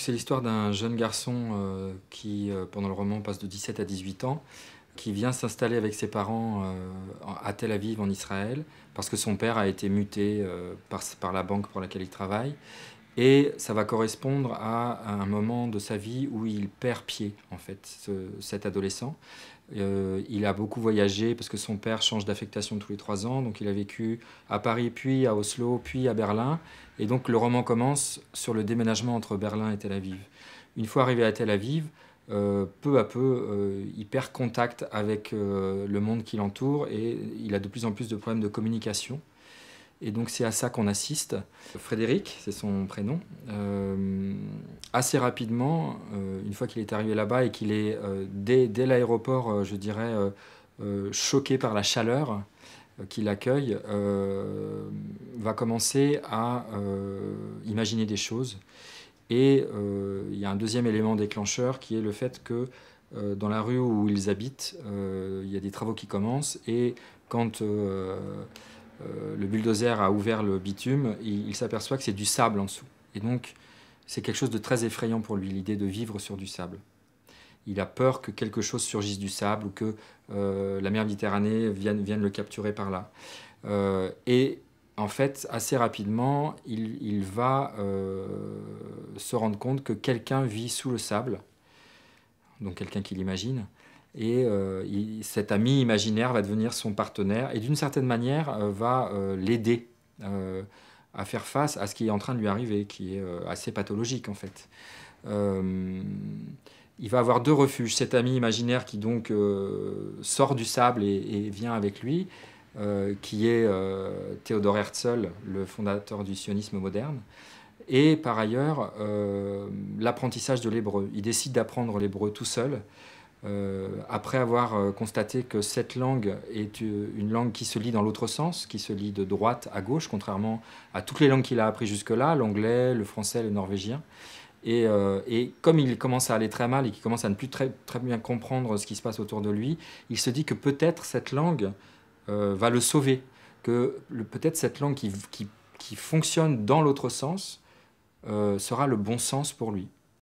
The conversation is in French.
C'est l'histoire d'un jeune garçon qui, pendant le roman, passe de 17 à 18 ans, qui vient s'installer avec ses parents à Tel Aviv, en Israël, parce que son père a été muté par la banque pour laquelle il travaille. Et ça va correspondre à un moment de sa vie où il perd pied, en fait, cet adolescent. Il a beaucoup voyagé parce que son père change d'affectation tous les 3 ans. Donc il a vécu à Paris, puis à Oslo, puis à Berlin. Et donc le roman commence sur le déménagement entre Berlin et Tel Aviv. Une fois arrivé à Tel Aviv, peu à peu, il perd contact avec le monde qui l'entoure et il a de plus en plus de problèmes de communication. Et donc c'est à ça qu'on assiste. Frédéric, c'est son prénom. Assez rapidement, une fois qu'il est arrivé là-bas et qu'il est, dès l'aéroport, je dirais, choqué par la chaleur qui l'accueille, va commencer à imaginer des choses. Et il y a un deuxième élément déclencheur qui est le fait que dans la rue où ils habitent, il y a des travaux qui commencent et quand le bulldozer a ouvert le bitume, il s'aperçoit que c'est du sable en dessous. Et donc, c'est quelque chose de très effrayant pour lui, l'idée de vivre sur du sable. Il a peur que quelque chose surgisse du sable ou que la mer Méditerranée vienne le capturer par là. Et en fait, assez rapidement, il va se rendre compte que quelqu'un vit sous le sable, donc quelqu'un qu'il imagine, et cet ami imaginaire va devenir son partenaire et d'une certaine manière va l'aider à faire face à ce qui est en train de lui arriver, qui est assez pathologique en fait. Il va avoir deux refuges. Cet ami imaginaire qui donc sort du sable et vient avec lui, qui est Theodor Herzl, le fondateur du sionisme moderne. Et par ailleurs, l'apprentissage de l'hébreu. Il décide d'apprendre l'hébreu tout seul, après avoir constaté que cette langue est une langue qui se lit dans l'autre sens, qui se lit de droite à gauche, contrairement à toutes les langues qu'il a apprises jusque-là, l'anglais, le français, le norvégien. Et comme il commence à aller très mal et qu'il commence à ne plus très bien comprendre ce qui se passe autour de lui, il se dit que peut-être cette langue va le sauver, que peut-être cette langue qui fonctionne dans l'autre sens sera le bon sens pour lui.